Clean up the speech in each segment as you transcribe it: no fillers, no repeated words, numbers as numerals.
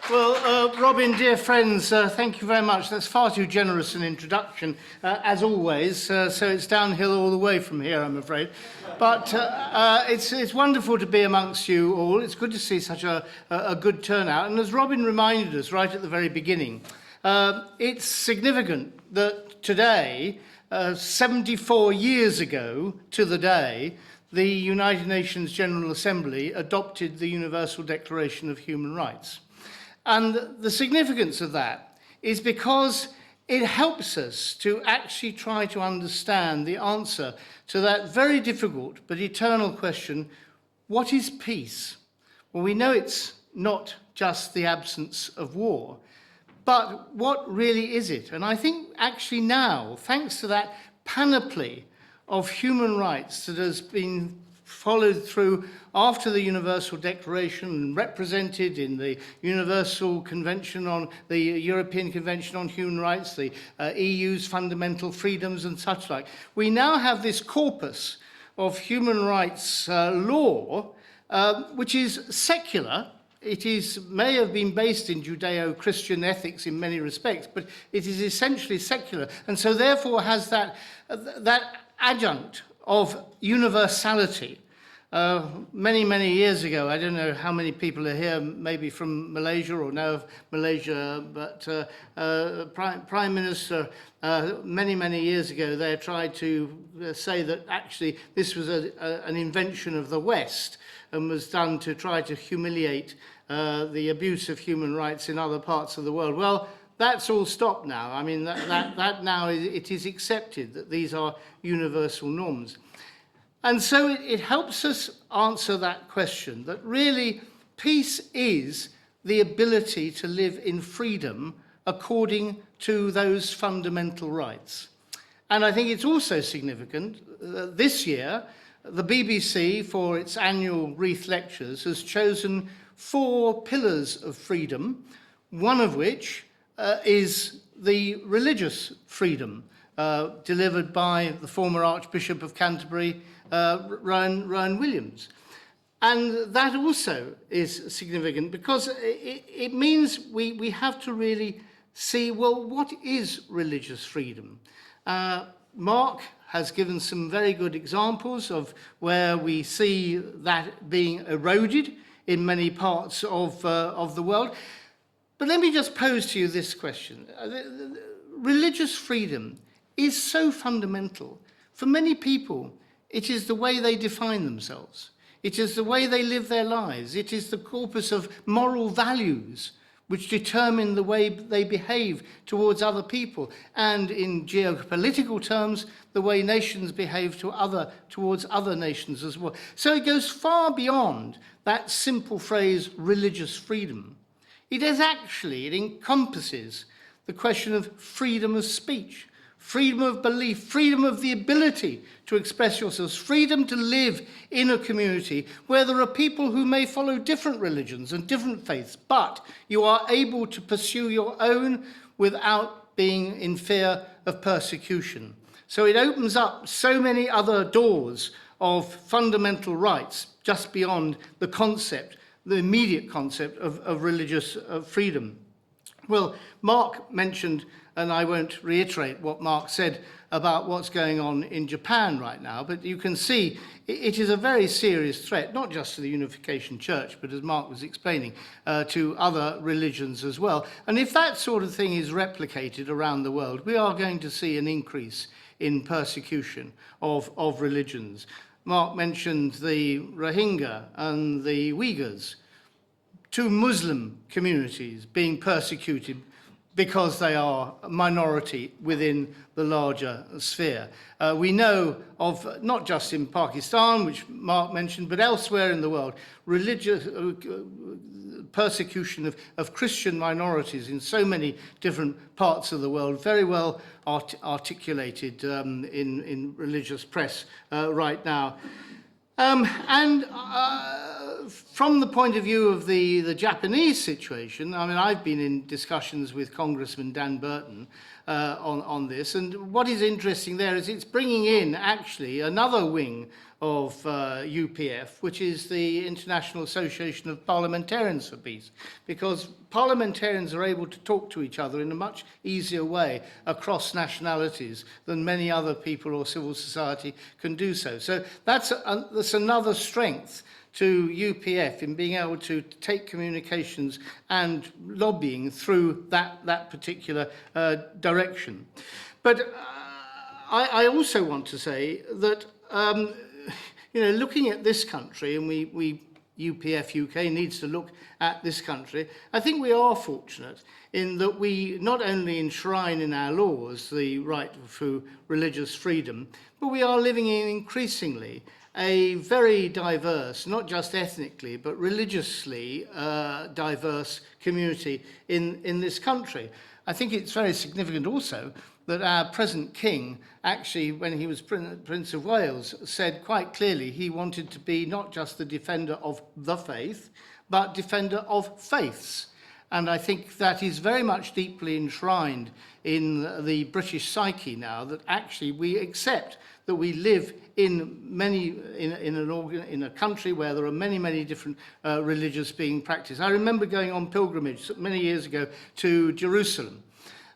Well, Robin, dear friends, thank you very much. That's far too generous an introduction, as always, so it's downhill all the way from here, I'm afraid. But it's wonderful to be amongst you all. It's good to see such a good turnout. And as Robin reminded us right at the very beginning, it's significant that today, 74 years ago to the day, the United Nations General Assembly adopted the Universal Declaration of Human Rights. And the significance of that is because it helps us to actually try to understand the answer to that very difficult but eternal question, what is peace? Well, we know it's not just the absence of war, but what really is it? And I think actually now, thanks to that panoply of human rights that has been followed through after the Universal Declaration and represented in the Universal Convention on the European Convention on Human Rights, the EU's fundamental freedoms and such like. We now have this corpus of human rights law, which is secular. It may have been based in Judeo-Christian ethics in many respects, but it is essentially secular, and so therefore has that adjunct of universality. Many years ago, I don't know how many people are here, maybe from Malaysia or know of Malaysia, but Prime Minister, many years ago, they tried to say that actually this was an invention of the West and was done to try to humiliate the abuse of human rights in other parts of the world. Well, that's all stopped now. I mean, that now it is accepted that these are universal norms. And so it helps us answer that question, that really peace is the ability to live in freedom according to those fundamental rights. And I think it's also significant this year, the BBC, for its annual Wreath Lectures, has chosen 4 pillars of freedom, one of which is the religious freedom delivered by the former Archbishop of Canterbury, Rowan Williams. And that also is significant because it means we have to really see, well, what is religious freedom? Mark has given some very good examples of where we see that being eroded in many parts of the world. But let me just pose to you this question. Religious freedom is so fundamental. For many people, it is the way they define themselves. It is the way they live their lives. It is the corpus of moral values which determine the way they behave towards other people, and in geopolitical terms, the way nations behave towards other nations as well. So it goes far beyond that simple phrase, religious freedom. It encompasses the question of freedom of speech, freedom of belief, freedom of the ability to express yourselves, freedom to live in a community where there are people who may follow different religions and different faiths, but you are able to pursue your own without being in fear of persecution. So it opens up so many other doors of fundamental rights just beyond the concept, the immediate concept of religious freedom. Well, Mark mentioned, and I won't reiterate what Mark said about what's going on in Japan right now, but you can see it is a very serious threat, not just to the Unification Church, but as Mark was explaining, to other religions as well. And if that sort of thing is replicated around the world, we are going to see an increase in persecution of religions. Mark mentioned the Rohingya and the Uyghurs, 2 Muslim communities being persecuted because they are a minority within the larger sphere. We know of, not just in Pakistan, which Mark mentioned, but elsewhere in the world, religious persecution of Christian minorities in so many different parts of the world, very well articulated in religious press right now. From the point of view of the Japanese situation, I mean, I've been in discussions with Congressman Dan Burton on this, and what is interesting there is it's bringing in actually another wing of UPF, which is the International Association of Parliamentarians for Peace, because parliamentarians are able to talk to each other in a much easier way across nationalities than many other people or civil society can do so. So that's another strength to UPF in being able to take communications and lobbying through that particular direction. But I also want to say that looking at this country, and we UPF UK needs to look at this country, I think we are fortunate in that we not only enshrine in our laws the right to religious freedom, but we are living in increasingly a very diverse, not just ethnically, but religiously diverse community in this country. I think it's very significant also that our present king, actually, when he was Prince of Wales, said quite clearly he wanted to be not just the defender of the faith, but defender of faiths. And I think that is very much deeply enshrined in the British psyche now, that actually we accept that we live in a country where there are many different religions being practiced. I remember going on pilgrimage many years ago to Jerusalem,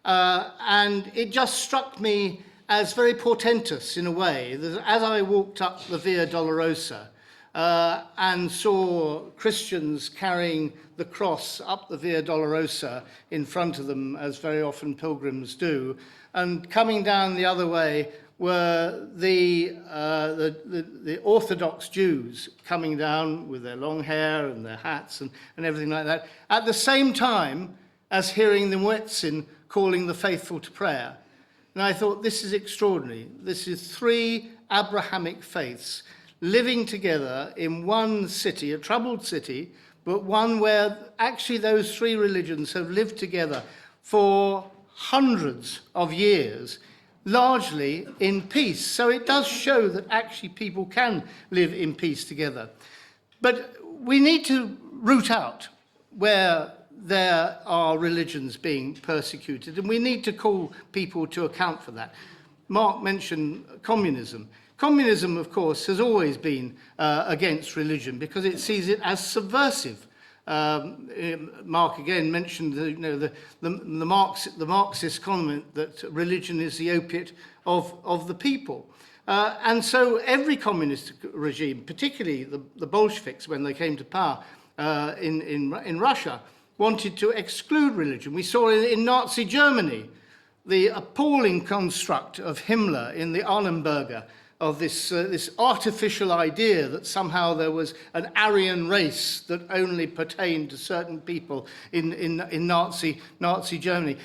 and it just struck me as very portentous in a way that as I walked up the Via Dolorosa and saw Christians carrying the cross up the Via Dolorosa in front of them, as very often pilgrims do, and coming down the other way were the Orthodox Jews coming down with their long hair and their hats and everything like that, at the same time as hearing the muezzin calling the faithful to prayer. And I thought, this is extraordinary. This is three Abrahamic faiths living together in one city, a troubled city, but one where actually those three religions have lived together for hundreds of years, largely in peace. So it does show that actually people can live in peace together. But we need to root out where there are religions being persecuted, and we need to call people to account for that. Mark mentioned communism. Communism, of course, has always been against religion because it sees it as subversive. Mark again mentioned the Marxist comment that religion is the opiate of the people. And so every communist regime, particularly the Bolsheviks when they came to power in Russia, wanted to exclude religion. We saw in Nazi Germany the appalling construct of Himmler in the Arnenberger, of this artificial idea that somehow there was an Aryan race that only pertained to certain people in Nazi Germany.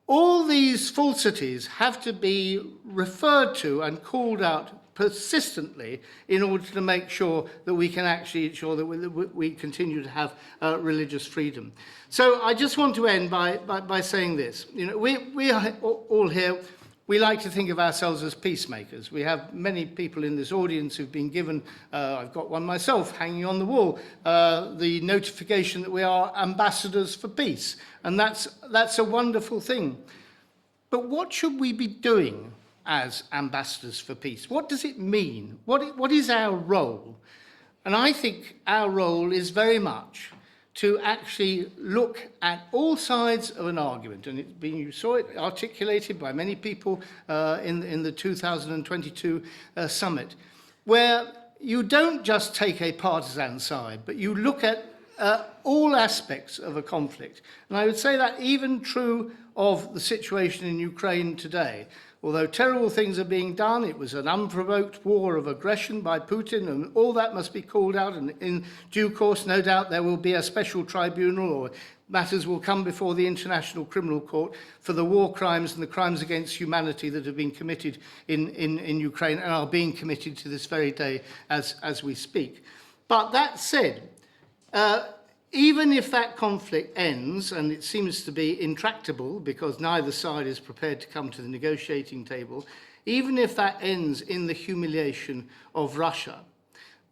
All these falsities have to be referred to and called out persistently in order to make sure that we can actually ensure that we continue to have religious freedom. So I just want to end by saying this. We are all here. We like to think of ourselves as peacemakers. We have many people in this audience who've been given, I've got one myself hanging on the wall, the notification that we are ambassadors for peace. And that's a wonderful thing. But what should we be doing as ambassadors for peace? What does it mean? What is our role? And I think our role is very much to actually look at all sides of an argument, and you saw it articulated by many people in the 2022 summit, where you don't just take a partisan side, but you look at all aspects of a conflict. And I would say that even true of the situation in Ukraine today. Although terrible things are being done, it was an unprovoked war of aggression by Putin, and all that must be called out. And in due course, no doubt, there will be a special tribunal, or matters will come before the International Criminal Court for the war crimes and the crimes against humanity that have been committed in Ukraine and are being committed to this very day as we speak. But that said, even if that conflict ends, and it seems to be intractable because neither side is prepared to come to the negotiating table, even if that ends in the humiliation of Russia,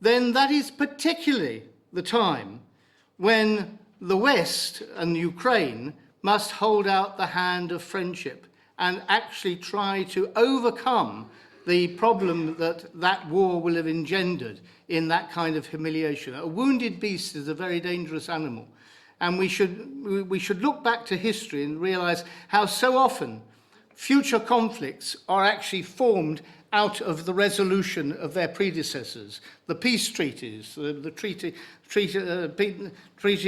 then that is particularly the time when the West and Ukraine must hold out the hand of friendship and actually try to overcome the problem that war will have engendered in that kind of humiliation. A wounded beast is a very dangerous animal. And we should look back to history and realise how so often future conflicts are actually formed out of the resolution of their predecessors. The peace treaties, the Treaty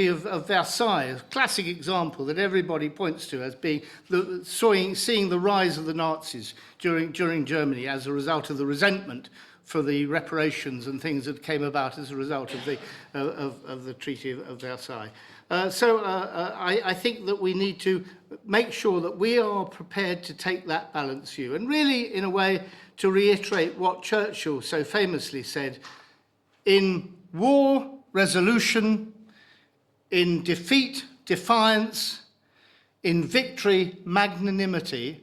of Versailles, a classic example that everybody points to as being seeing the rise of the Nazis during Germany as a result of the resentment for the reparations and things that came about as a result of the Treaty of Versailles. I think that we need to make sure that we are prepared to take that balanced view. And really, in a way, to reiterate what Churchill so famously said, in war, resolution; in defeat, defiance; in victory, magnanimity;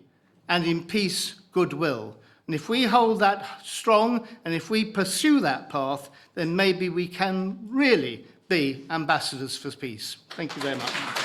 and in peace, goodwill. And if we hold that strong, and if we pursue that path, then maybe we can really be ambassadors for peace. Thank you very much.